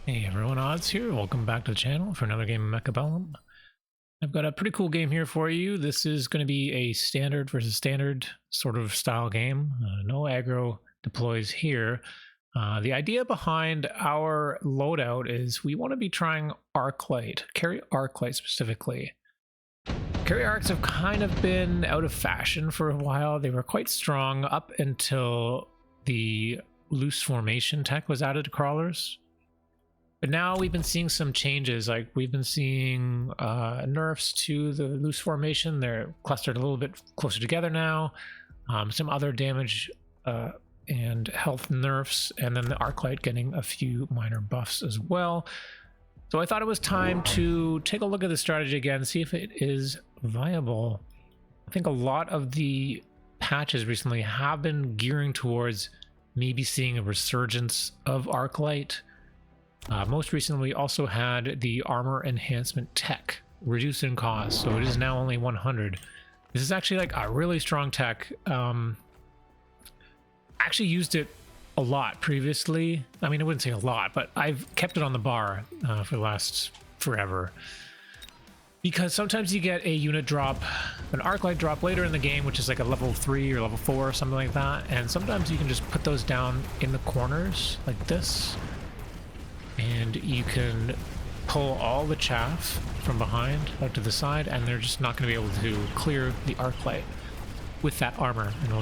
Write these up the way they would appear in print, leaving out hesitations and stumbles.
Hey everyone, Odds here. Welcome back to the channel for another game of Mechabellum. I've got a pretty cool game here for you. This is going to be a standard versus standard sort of style game. No aggro deploys here. The idea behind our loadout is we want to be trying Arclight, carry Arclight specifically. Carry arcs have kind of been out of fashion for a while. They were quite strong up until the loose formation tech was added to crawlers. But now we've been seeing some changes, like we've been seeing nerfs to the loose formation. They're clustered a little bit closer together now. Some other damage and health nerfs, and then the Arclight getting a few minor buffs as well. So I thought it was time to take a look at the strategy again, see if it is viable. I think a lot of the patches recently have been gearing towards maybe seeing a resurgence of Arclight. Most recently, we also had the armor enhancement tech reduced in cost, so it is now only 100. This is actually like a really strong tech. Actually used it a lot previously. I mean, I wouldn't say a lot, but I've kept it on the bar for the last forever. Because sometimes you get a unit drop, an Arclight drop later in the game, which is like a level 3 or level 4 or something like that, and sometimes you can just put those down in the corners like this. And you can pull all the chaff from behind out to the side, and they're just not going to be able to clear the Arclight with that armor, and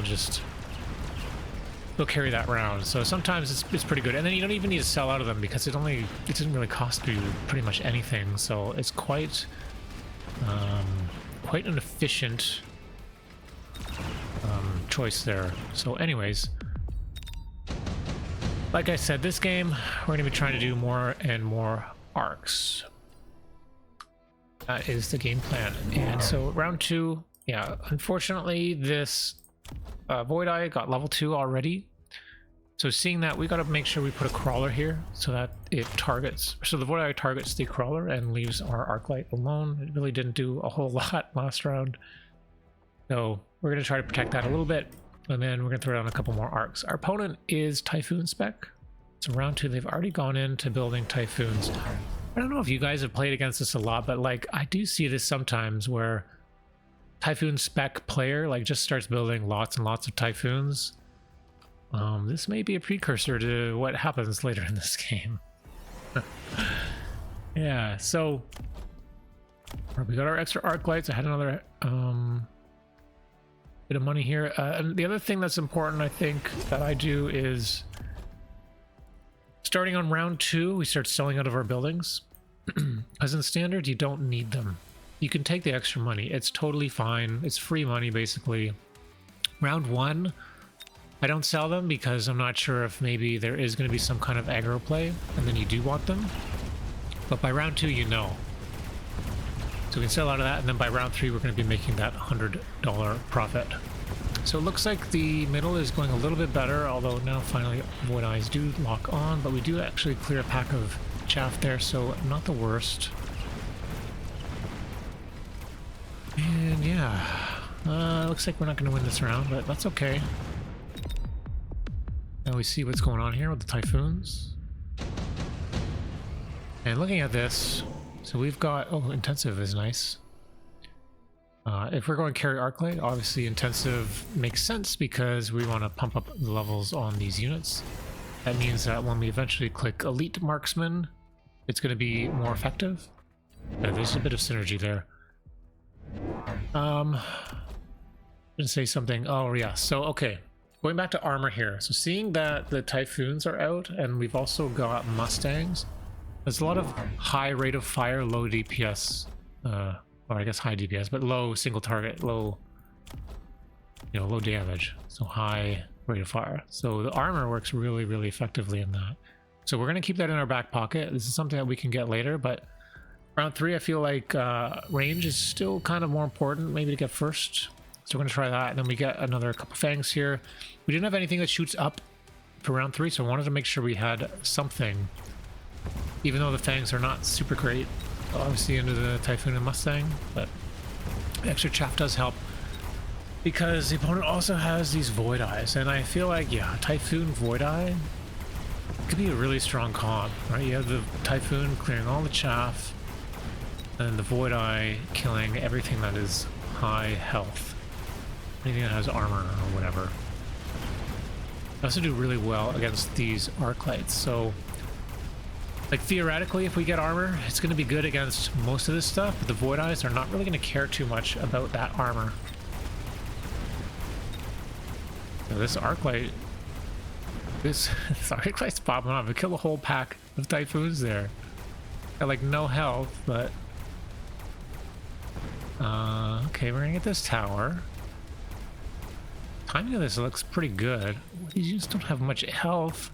they'll carry that round. So sometimes it's pretty good, and then you don't even need to sell out of them because it doesn't really cost you pretty much anything. So it's quite an efficient choice there. So anyways, like I said, this game, we're going to be trying to do more and more arcs. That is the game plan. And so round 2, yeah, unfortunately this Void Eye got level 2 already. So seeing that, we got to make sure we put a crawler here so that it targets, so the Void Eye targets the crawler and leaves our Arclight alone. It really didn't do a whole lot last round. So we're going to try to protect that a little bit. And then we're going to throw down a couple more arcs. Our opponent is Typhoon Spec. So round 2, they've already gone into building Typhoons. I don't know if you guys have played against this a lot, but like I do see this sometimes where Typhoon Spec player like just starts building lots and lots of Typhoons. This may be a precursor to what happens later in this game. Yeah, so we got our extra Arclights. I had another bit of money here. And the other thing that's important, I think, that I do is starting on round 2, we start selling out of our buildings. Because in standard, you don't need them. You can take the extra money. It's totally fine. It's free money, basically. Round 1, I don't sell them because I'm not sure if maybe there is going to be some kind of aggro play, and then you do want them. But by round 2, you know. So we can sell out of that, and then by round 3 we're going to be making that $100 profit. So it looks like the middle is going a little bit better, although now finally Void Eyes do lock on, but we do actually clear a pack of chaff there, so not the worst. And yeah, looks like we're not going to win this round, but that's okay. Now we see what's going on here with the Typhoons. And looking at this, so we've got, oh, intensive is nice. If we're going to carry Arclight, obviously intensive makes sense because we want to pump up the levels on these units. That means that when we eventually click Elite Marksman, it's going to be more effective. Yeah, there's a bit of synergy there. I'm gonna say something. Oh yeah, so okay. Going back to armor here. So seeing that the Typhoons are out and we've also got Mustangs, there's a lot of high rate of fire, low DPS, or I guess high DPS, but low single target, low, low damage. So high rate of fire. So the armor works really, really effectively in that. So we're going to keep that in our back pocket. This is something that we can get later, but round 3, I feel like range is still kind of more important, maybe to get first. So we're going to try that, and then we get another couple fangs here. We didn't have anything that shoots up for round 3, so I wanted to make sure we had something. Even though the fangs are not super great, obviously into the Typhoon and Mustang, but the extra chaff does help. Because the opponent also has these Void Eyes, and I feel like, yeah, Typhoon Void Eye It could be a really strong comp, right? You have the Typhoon clearing all the chaff, and the Void Eye killing everything that is high health. Anything that has armor or whatever. They also do really well against these Arclights, so like theoretically if we get armor, it's going to be good against most of this stuff, but the Void Eyes are not really going to care too much about that armor. So this Arclight, this Arclight's popping off. It killed a whole pack of Typhoons there. Got like no health, but okay, we're gonna get this tower. Timing of this looks pretty good. These units don't have much health.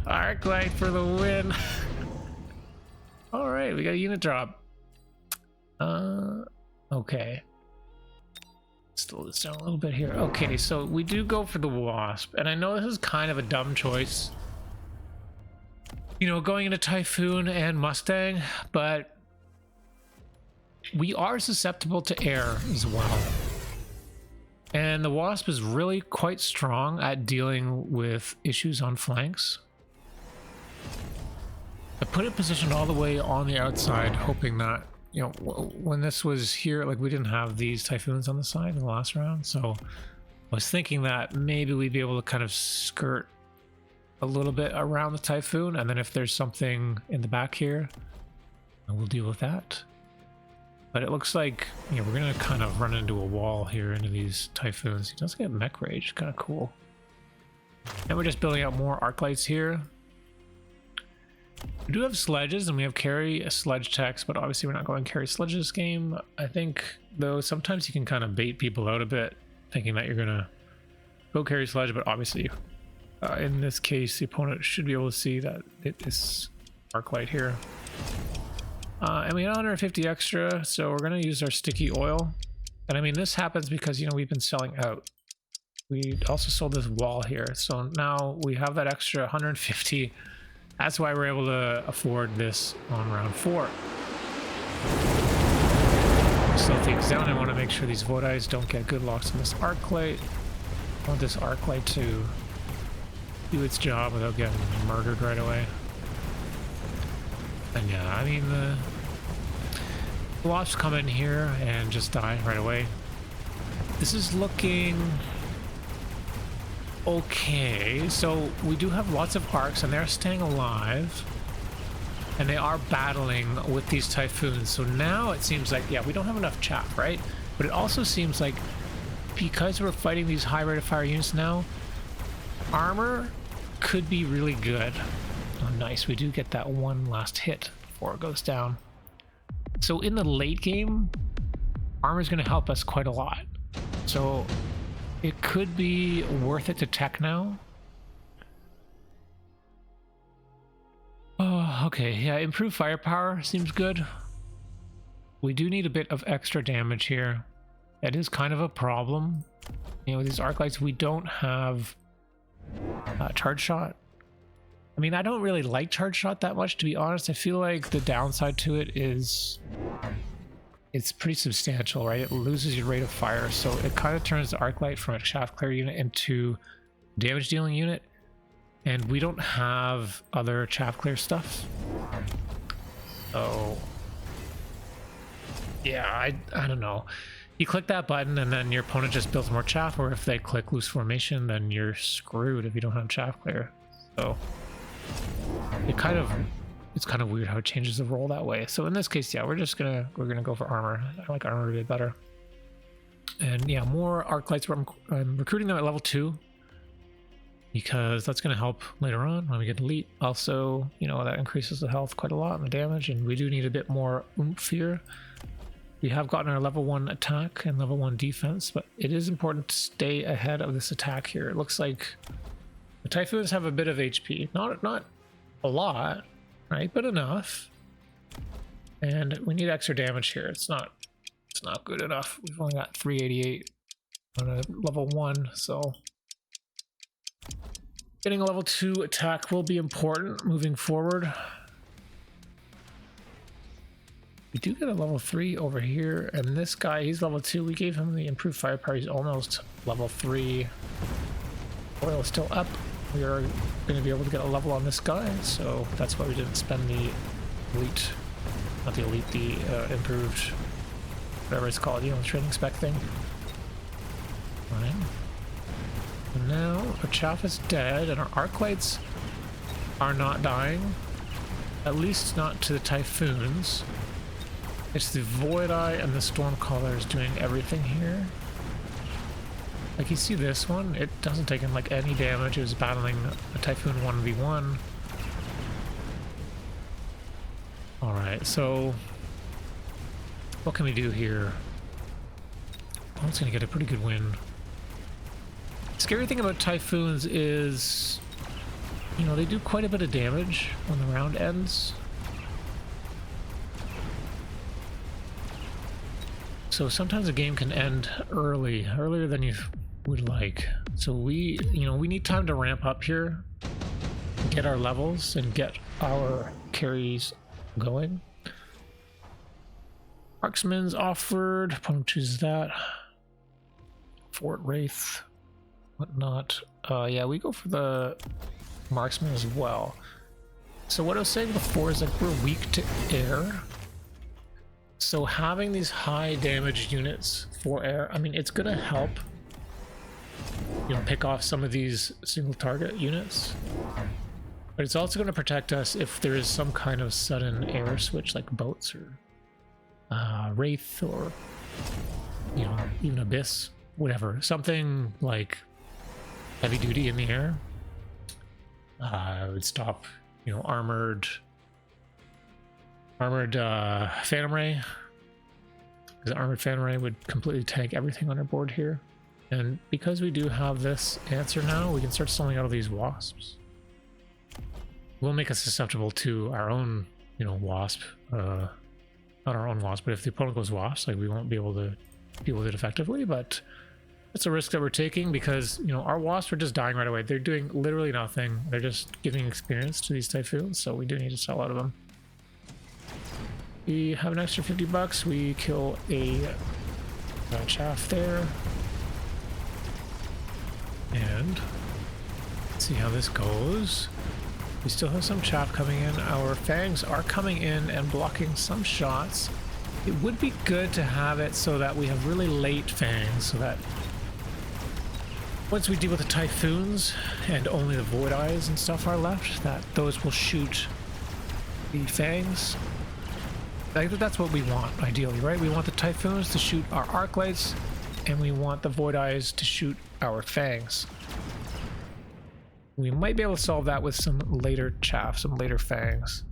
Arclight for the win. All right, we got a unit drop. Okay. Slow this down a little bit here. Okay, so we do go for the Wasp, and I know this is kind of a dumb choice. You know, going into Typhoon and Mustang, but we are susceptible to air as well. And the Wasp is really quite strong at dealing with issues on flanks. I put it positioned all the way on the outside, hoping that, you know, when this was here, like we didn't have these Typhoons on the side in the last round, so I was thinking that maybe we'd be able to kind of skirt a little bit around the Typhoon, and then if there's something in the back here, we'll deal with that. But it looks like, you know, we're gonna kind of run into a wall here into these Typhoons. He does get mech rage, kind of cool. And we're just building out more Arclights here. We do have sledges, and we have carry sledge techs, but obviously we're not going carry sledge this game. I think, though, sometimes you can kind of bait people out a bit, thinking that you're gonna go carry sledge, but obviously, in this case, the opponent should be able to see that it is Arclight here. And we have 150 extra, so we're gonna use our sticky oil. And I mean, this happens because, you know, we've been selling out. We also sold this wall here, so now we have that extra 150. That's why we're able to afford this on round 4. Slow things down. I want to make sure these Void Eyes don't get good locks on this Arclight. I want this Arclight to do its job without getting murdered right away. And yeah, I mean, the Wasps come in here and just die right away. This is looking okay. So we do have lots of arcs, and they're staying alive, and they are battling with these Typhoons. So now it seems like, yeah, we don't have enough chaff, right? But it also seems like because we're fighting these high rate of fire units now, armor could be really good. Oh, nice. We do get that one last hit before it goes down. So in the late game, armor is going to help us quite a lot. So it could be worth it to tech now. Oh, okay. Yeah, improved firepower seems good. We do need a bit of extra damage here. That is kind of a problem. You know, with these Arclights, we don't have charge shot. I mean, I don't really like charge shot that much, to be honest. I feel like the downside to it is it's pretty substantial, right? It loses your rate of fire, so it kind of turns the Arclight from a chaff clear unit into damage dealing unit, and we don't have other chaff clear stuff. So yeah, I don't know. You click that button and then your opponent just builds more chaff, or if they click loose formation, then you're screwed if you don't have chaff clear. So it's kind of weird how it changes the role that way. So in this case, yeah, we're gonna go for armor. I like armor a bit better. And yeah, more Arclights. I'm recruiting them at level 2 because that's gonna help later on when we get elite. Also, you know, that increases the health quite a lot and the damage, and we do need a bit more oomph here. We have gotten our level 1 attack and level 1 defense, but it is important to stay ahead of this attack here. It looks like the Typhoons have a bit of HP, not a lot, right, but enough. And we need extra damage here. It's not good enough. We've only got 388 on a level 1, so getting a level 2 attack will be important moving forward. We do get a level 3 over here, and this guy, he's level 2. We gave him the improved firepower. He's almost level 3. Oil is still up. We are going to be able to get a level on this guy, so that's why we didn't spend the elite, not the elite, the improved, whatever it's called, you know, the training spec thing. Right. And now our chaff is dead, and our Arclights are not dying. At least not to the typhoons. It's the Void Eye and the Stormcallers doing everything here. Like, you see this one, it doesn't take in like any damage. It was battling a Typhoon 1v1. Alright, so what can we do here? Oh, it's gonna get a pretty good win. Scary thing about Typhoons is, you know, they do quite a bit of damage when the round ends. So sometimes a game can end earlier than you would like. So we need time to ramp up here, get our levels, and get our carries going. Marksman's offered. Opponent chooses that. Fort Wraith, whatnot. Yeah, we go for the marksman as well. So what I was saying before is, like, we're weak to air. So having these high damage units for air, I mean, it's gonna help, you know, pick off some of these single target units. But it's also gonna protect us if there is some kind of sudden air switch, like boats or Wraith, or, you know, even Abyss, whatever. Something like heavy duty in the air would stop, you know, armored Phantom Ray, because armored Phantom Ray would completely tank everything on our board here. And because we do have this answer now, we can start selling out of these wasps. Will make us susceptible to our own, you know, wasp. Not our own wasp, but if the opponent goes wasp, like, we won't be able to deal with it effectively. But it's a risk that we're taking, because, you know, our wasps are just dying right away. They're doing literally nothing. They're just giving experience to these typhoons, so we do need to sell out of them. We have an extra $50. We kill a chaff there. And let's see how this goes. We still have some chaff coming in. Our fangs are coming in and blocking some shots. It would be good to have it so that we have really late fangs, so that once we deal with the typhoons and only the void eyes and stuff are left, that those will shoot the fangs. I think that's what we want, ideally, right? We want the typhoons to shoot our Arclights, and we want the void eyes to shoot our fangs. We might be able to solve that with some later chaff, some later fangs.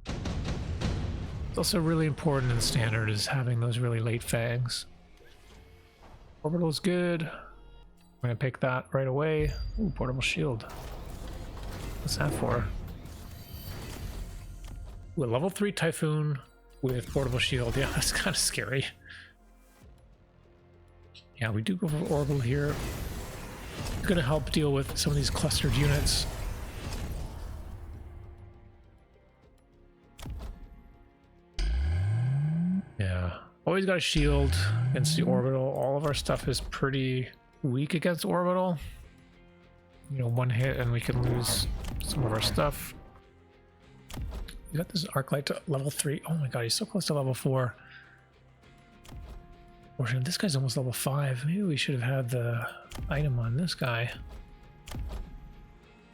It's also really important in standard is having those really late fangs. Orbital's good. We're gonna pick that right away. Ooh, portable shield. What's that for? Ooh, a level 3 typhoon with portable shield. Yeah, that's kind of scary. Yeah, we do go for orbital here. It's gonna help deal with some of these clustered units. Yeah, always got a shield against the orbital. All of our stuff is pretty weak against orbital. You know, one hit and we can lose some of our stuff. We got this Arclight to level 3. Oh my god, he's so close to level 4. Fortunately, this guy's almost level 5. Maybe we should have had the item on this guy.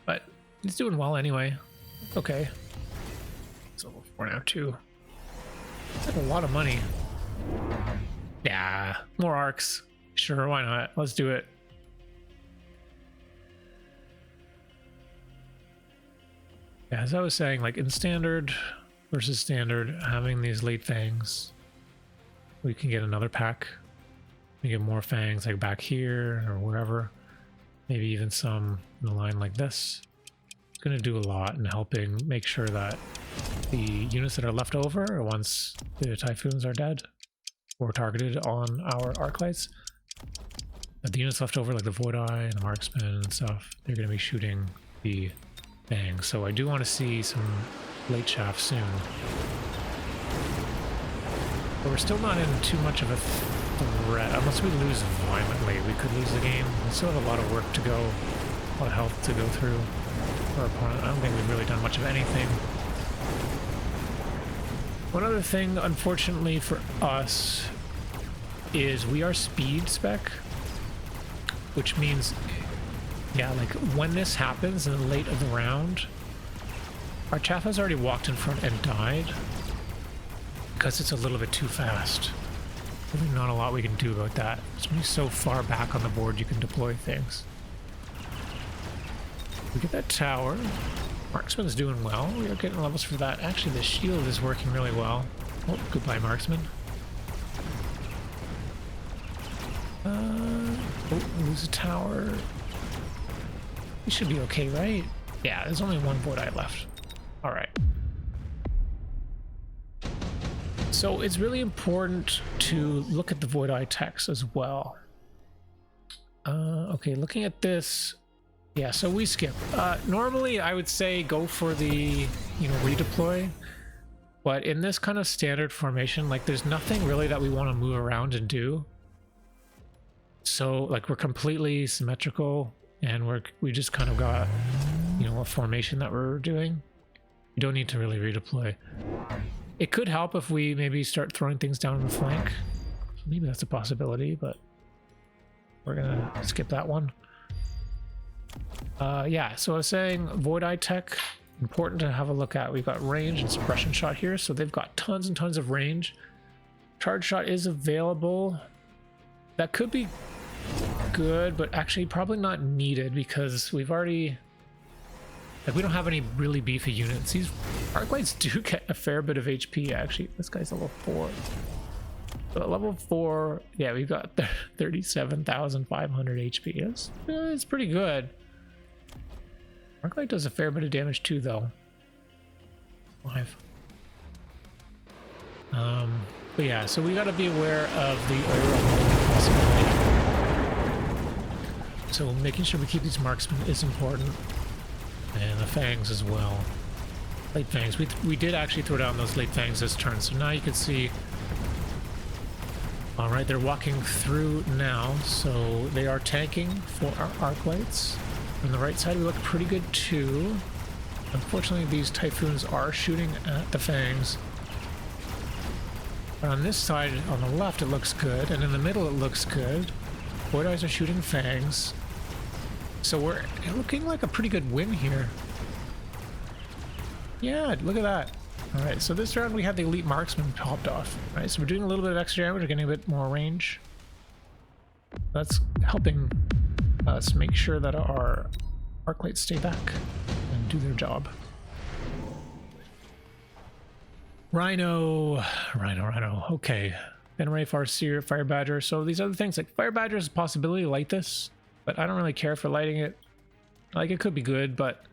But he's doing well anyway. Okay. It's level 4 now too. That's like a lot of money. Yeah, more arcs. Sure, why not? Let's do it. Yeah, as I was saying, like in standard versus standard, having these late fangs, we can get another pack. We get more fangs like back here or wherever. Maybe even some in a line like this. It's going to do a lot in helping make sure that the units that are left over once the typhoons are dead or targeted on our Arclights, that the units left over, like the Void Eye and the Marksman and stuff, they're going to be shooting the fangs. So I do want to see some late chaff soon. But we're still not in too much of a threat. Unless we lose violently, we could lose the game. We still have a lot of work to go, a lot of health to go through for our opponent. I don't think we've really done much of anything. One other thing, unfortunately for us, is we are speed spec, which means, yeah, like when this happens in the late of the round, our chaff has already walked in front and died because it's a little bit too fast. There's not a lot we can do about that. It's only so far back on the board you can deploy things. We get that tower. Marksman's doing well. We are getting levels for that. Actually, the shield is working really well. Oh, goodbye, Marksman. Oh, lose a tower. We should be okay, right? Yeah, there's only one Void Eye left. Alright. So it's really important to look at the Void Eye text as well. Okay, looking at this. Yeah, so we skip. Normally, I would say go for the, redeploy. But in this kind of standard formation, like, there's nothing really that we want to move around and do. So, like, we're completely symmetrical, and we just kind of got, a formation that we're doing. You don't need to really redeploy. It could help if we maybe start throwing things down the flank. Maybe that's a possibility, but we're gonna skip that one. Yeah, so I was saying Void Eye tech, important to have a look at. We've got range and suppression shot here, so they've got tons and tons of range. Charge shot is available. That could be good, but actually probably not needed because we've already, like, we don't have any really beefy units. These Arclights do get a fair bit of HP, actually. This guy's level 4. So at level 4, yeah, we've got 37,500 HP. It's pretty good. Arclight does a fair bit of damage too, though. 5. But yeah, so we got to be aware of the overall possibility. So making sure we keep these marksmen is important, and the fangs as well. Late fangs. We did actually throw down those late fangs this turn, so now you can see. All right, they're walking through now, so they are tanking for our Arclights. On the right side, we look pretty good too. Unfortunately, these Typhoons are shooting at the fangs. But on this side, on the left, it looks good, and in the middle, it looks good. Void Eyes are shooting fangs. So we're looking like a pretty good win here. Yeah, look at that. All right, so this round we had the elite marksman popped off. All right, so we're doing a little bit of extra damage, we're getting a bit more range. That's helping us make sure that our Arclights stay back and do their job. Rhino. Okay. Venomray, Farseer, Fire Badger. So these other things, like Fire Badger is a possibility to light this, but I don't really care for lighting it. Like, it could be good, but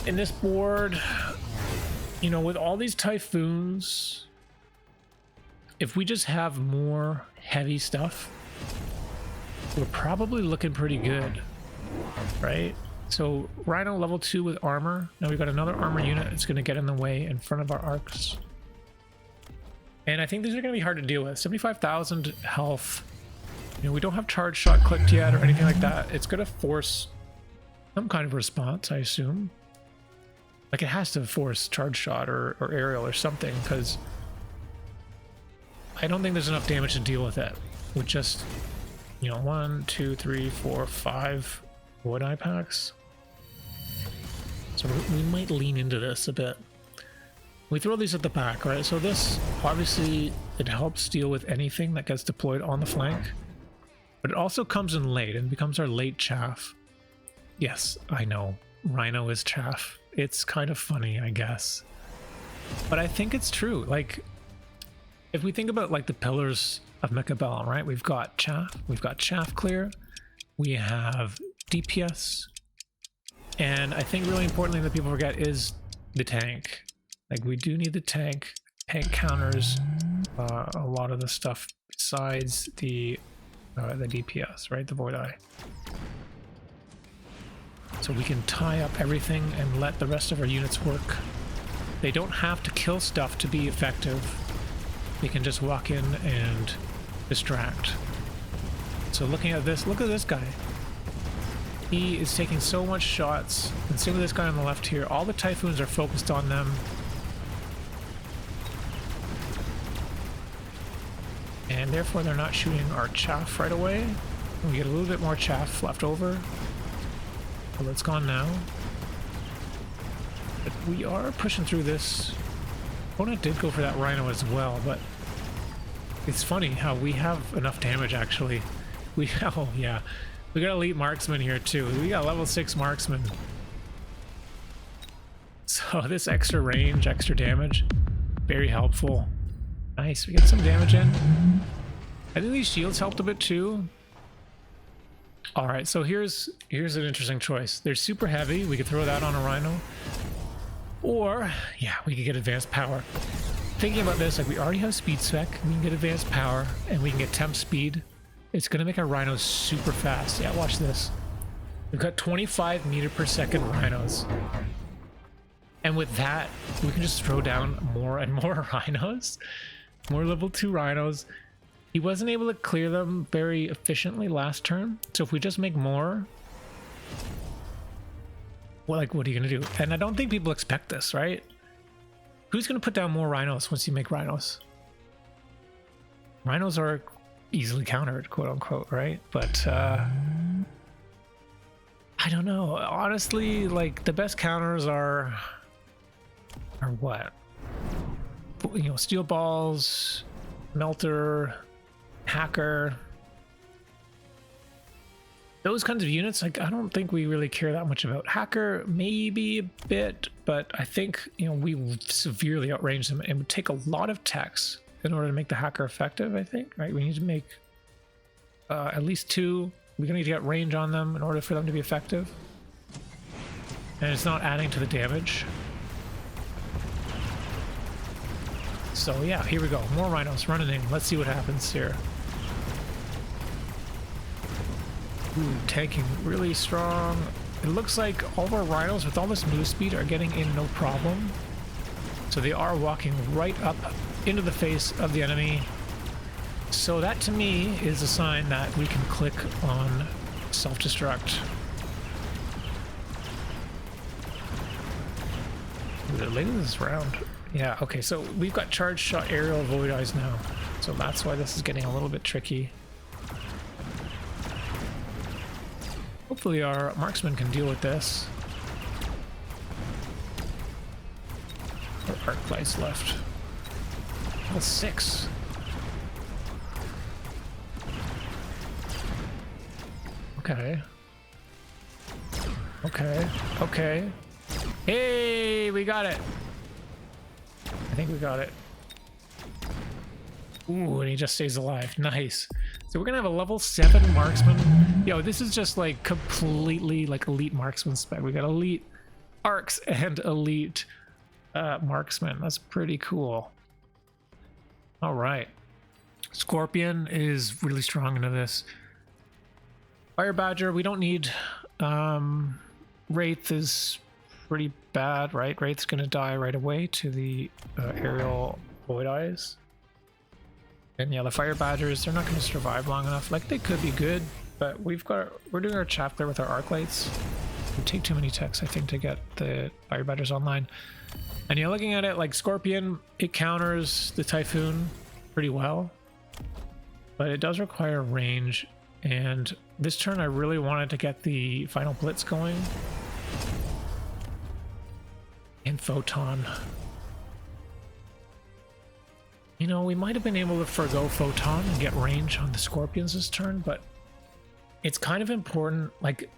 in this board, with all these Typhoons, if we just have more heavy stuff, we're probably looking pretty good, right? So Rhino level 2 with armor. Now we've got another armor unit that's going to get in the way in front of our arcs. And I think these are going to be hard to deal with. 75,000 health. We don't have charge shot clicked yet or anything like that. It's going to force some kind of response, I assume. Like, it has to force charge shot or aerial or something, because I don't think there's enough damage to deal with it with just, 1, 2, 3, 4, 5 Void Eye packs. So we might lean into this a bit. We throw these at the back, right? So this, obviously, it helps deal with anything that gets deployed on the flank, but it also comes in late and becomes our late chaff. Yes, I know, Rhino is chaff. It's kind of funny, I guess, but I think it's true. Like, if we think about, like, the pillars of mechabellum, right? We've got chaff clear, we have DPS, and I think really importantly that people forget is the tank. Like, we do need the tank. Tank counters a lot of the stuff besides the DPS, right? The Void Eye. So we can tie up everything and let the rest of our units work. They don't have to kill stuff to be effective. we can just walk in and distract. So looking at this, look at this guy. He is taking so much shots. And same with this guy on the left here. All the Typhoons are focused on them. And therefore they're not shooting our chaff right away. We get a little bit more chaff left over. Well, it's gone now. But we are pushing through this. Opponent did go for that Rhino as well, but it's funny how we have enough damage actually. We oh yeah. We got elite marksman here too. We got level 6 marksman. So this extra range, extra damage, very helpful. Nice, we get some damage in. I think these shields helped a bit too. Alright, so here's an interesting choice. They're super heavy, we could throw that on a Rhino. Or, yeah, we could get advanced power. Thinking about this, like we already have speed spec, we can get advanced power, and we can get temp speed. It's gonna make our Rhinos super fast. Yeah, watch this. We've got 25 meter per second Rhinos. And with that, we can just throw down more and more Rhinos. More level 2 Rhinos. He wasn't able to clear them very efficiently last turn. So if we just make more, well, like, what are you gonna do? And I don't think people expect this, right? Who's gonna put down more Rhinos once you make Rhinos? Rhinos are easily countered, quote unquote, right? But I don't know. Honestly, like the best counters are what? You know, steel balls, melter, hacker. Those kinds of units, like I don't think we really care that much about. Hacker, maybe a bit, but I think, you know, we severely outrange them. It would take a lot of techs in order to make the hacker effective, I think, right? We need to make at least 2. We're gonna need to get range on them in order for them to be effective. And it's not adding to the damage. So yeah, here we go. More Rhinos running in. Let's see what happens here. Ooh, tanking really strong. It looks like all of our Rhinos with all this move speed are getting in no problem. So they are walking right up into the face of the enemy. So that to me is a sign that we can click on self-destruct. They're late in this round. Yeah, okay, so we've got charge shot aerial void eyes now. So that's why this is getting a little bit tricky. Hopefully our marksman can deal with this. Or Arclight's left. Level 6. Okay. Okay. Okay. Hey, we got it. I think we got it. Ooh, and he just stays alive. Nice. So we're gonna have a level 7 marksman. Yo, this is just like completely like elite marksman spec. We got elite arcs and elite marksman. That's pretty cool. All right. Scorpion is really strong into this. Fire Badger, we don't need. Wraith is pretty bad, right? Wraith's gonna die right away to the aerial void eyes. And yeah, the Fire Badgers, they're not gonna survive long enough. Like, they could be good, but we're doing our chapter with our Arclights. We take too many techs, I think, to get the Fire Badgers online. And you're looking at it like Scorpion, it counters the Typhoon pretty well, but it does require range. And this turn I really wanted to get the final blitz going. And Photon. You know, we might have been able to forgo Photon and get range on the Scorpions this turn, but it's kind of important. Like,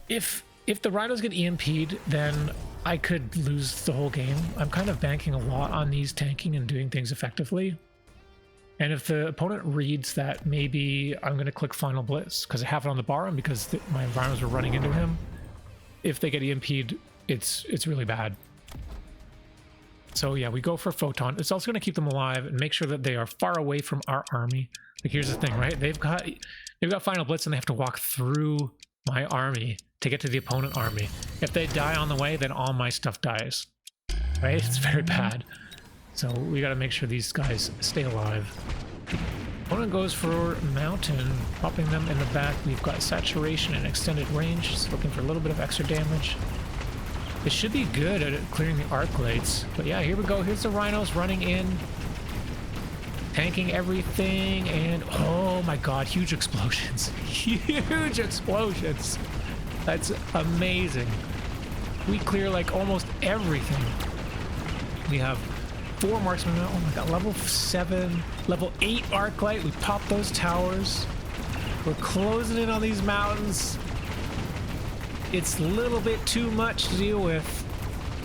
if the Rhinos get EMP'd, then I could lose the whole game. I'm kind of banking a lot on these tanking and doing things effectively. And if the opponent reads that maybe I'm going to click Final Blitz because I have it on the bar and because my Rhinos are running into him, if they get EMP'd, it's really bad. So yeah, we go for Photon. It's also going to keep them alive and make sure that they are far away from our army. Like, here's the thing, right? They've got Final Blitz and they have to walk through my army to get to the opponent army. If they die on the way, then all my stuff dies. Right? It's very bad. So we got to make sure these guys stay alive. Opponent goes for mountain, popping them in the back. We've got saturation and extended range, just looking for a little bit of extra damage. It should be good at clearing the Arclights. But yeah, here we go. Here's the Rhinos running in, tanking everything, and oh my god, huge explosions. Huge explosions. That's amazing. We clear like almost everything. We have 4 marksmen now. Oh my god, level 7, level 8 Arclight. We popped those towers. We're closing in on these mountains. It's a little bit too much to deal with.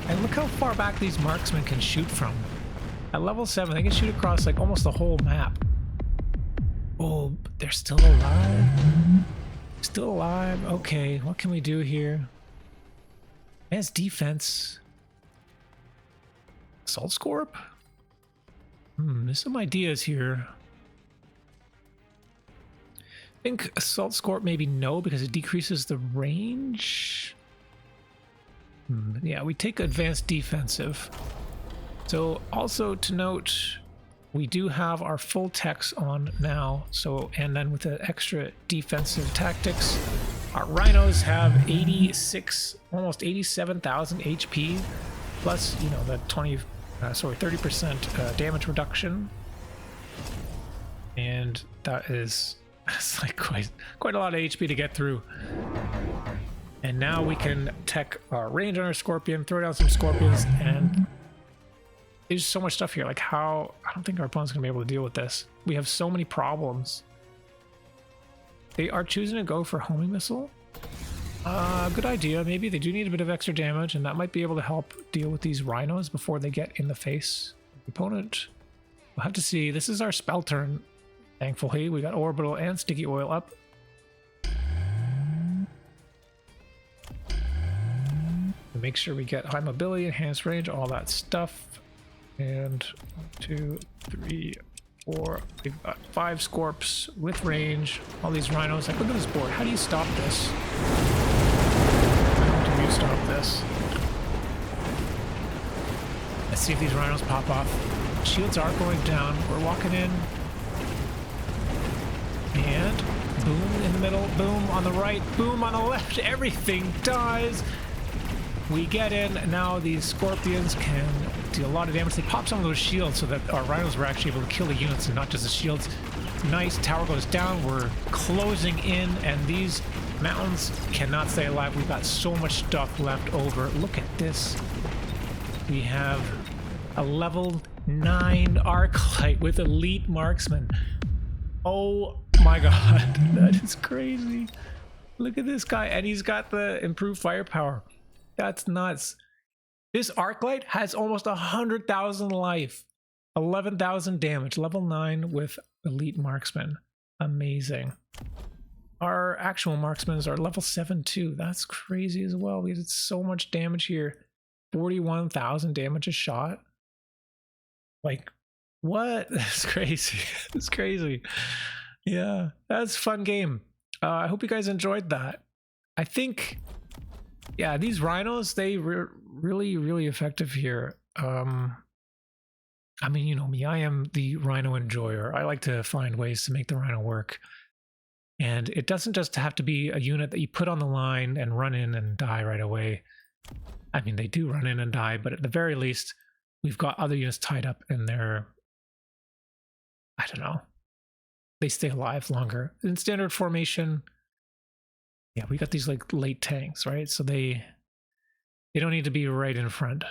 And look how far back these marksmen can shoot from. At level 7, they can shoot across like almost the whole map. Oh, but they're still alive. Still alive. Okay, what can we do here? As defense. Assault Scorp? There's some ideas here. I think Assault Scorp maybe no, because it decreases the range. Yeah, we take advanced defensive. So also to note, we do have our full techs on now. So, and then with the extra defensive tactics, our Rhinos have 86, almost 87,000 HP, plus, you know, the 30% damage reduction. And that is, that's like quite a lot of HP to get through. And now we can tech our range on our Scorpion, throw down some Scorpions, and there's so much stuff here. Like I don't think our opponent's gonna be able to deal with this. We have so many problems. They are choosing to go for homing missile. Good idea. Maybe they do need a bit of extra damage, and that might be able to help deal with these Rhinos before they get in the face of the opponent. We'll have to see. This is our spell turn. Thankfully, we got orbital and sticky oil up. Make sure we get high mobility, enhanced range, all that stuff. And 1, 2, 3, 4. We've got 5 Scorps with range. All these Rhinos. Like, look at this board. How do you stop this? How do you stop this? Let's see if these Rhinos pop off. Shields are going down. We're walking in. And boom in the middle. Boom on the right. Boom on the left. Everything dies. We get in, and now these Scorpions can deal a lot of damage. They pop some of those shields so that our Rhinos were actually able to kill the units and not just the shields. Nice, tower goes down, we're closing in, and these mountains cannot stay alive. We've got so much stuff left over. Look at this. We have a level 9 Arclight with elite marksman. Oh my god, that is crazy. Look at this guy, and he's got the improved firepower. That's nuts. This Arclight has almost 100,000 life, 11,000 damage, level 9 with elite marksman. Amazing. Our actual marksmen are level 7 too. That's crazy as well. We did so much damage here. 41,000 damage a shot. Like, what? That's crazy. That's crazy. Yeah, that's a fun game. I hope you guys enjoyed that. I think... yeah, these Rhinos, they really effective here. I mean, you know me, I am the Rhino enjoyer. I like to find ways to make the Rhino work. And it doesn't just have to be a unit that you put on the line and run in and die right away. I mean, they do run in and die, but at the very least, we've got other units tied up in their, I don't know, they stay alive longer. In standard formation, yeah, we got these like late tanks, right? So they don't need to be right in front.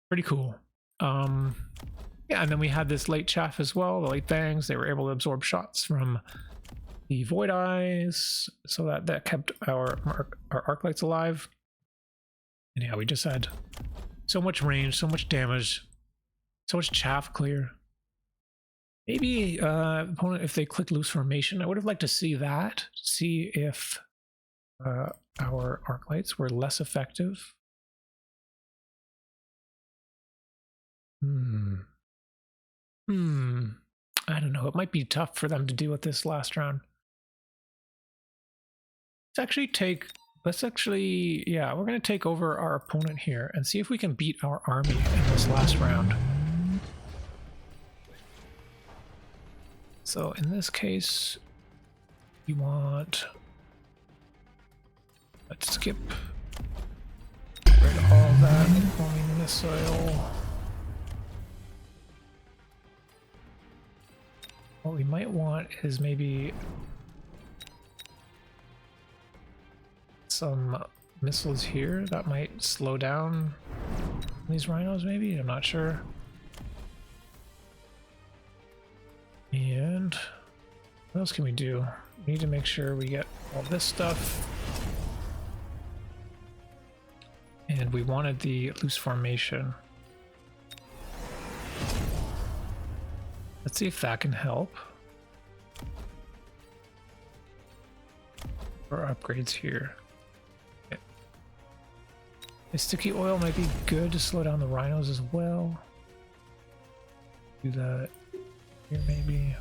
Pretty cool. Yeah, and then we had this late chaff as well, the late bangs. They were able to absorb shots from the void eyes, so that kept our Arclights alive. And yeah, we just had so much range, so much damage, so much chaff clear. Maybe opponent, if they click loose formation, I would have liked to see that. See if our Arclights were less effective. I don't know. It might be tough for them to deal with this last round. Let's actually take let's actually, yeah, we're going to take over our opponent here and see if we can beat our army in this last round. So in this case, we want, let's skip rid of all that incoming missile. What we might want is maybe some missiles here that might slow down these rhinos, maybe? I'm not sure. And what else can we do? We need to make sure we get all this stuff. And we wanted the loose formation. Let's see if that can help. For upgrades here. Okay. The sticky oil might be good to slow down the rhinos as well. Do that here maybe.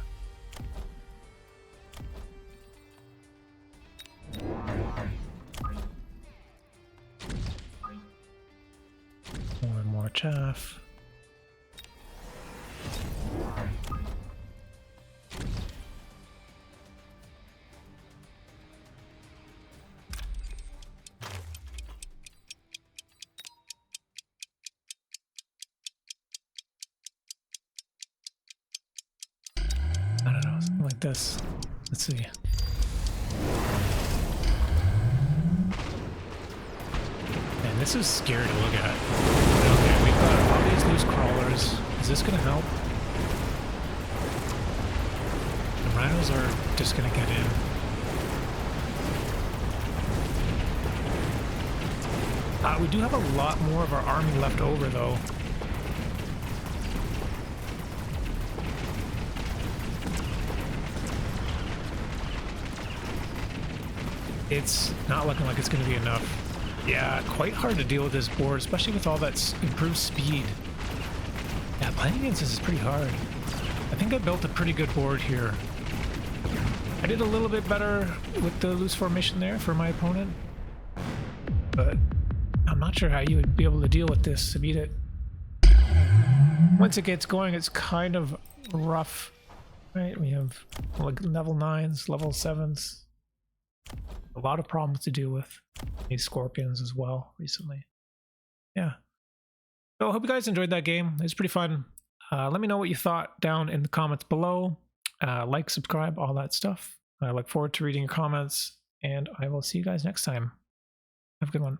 More and more chaff. I don't know, something like this. Let's see. Man, this is scary to look at. Okay, we've got all these loose crawlers. Is this gonna help? The rhinos are just gonna get in. We do have a lot more of our army left over though. It's not looking like it's going to be enough. Yeah, quite hard to deal with this board, especially with all that improved speed. Yeah, playing against this is pretty hard. I think I built a pretty good board here. I did a little bit better with the loose formation there for my opponent, but I'm not sure how you would be able to deal with this to beat it. Once it gets going, it's kind of rough, right? We have like level 9s, level 7s. A lot of problems to deal with these scorpions as well recently. Yeah. So I hope you guys enjoyed that game. It was pretty fun. Let me know what you thought down in the comments below. Like, subscribe, all that stuff. I look forward to reading your comments, and I will see you guys next time. Have a good one.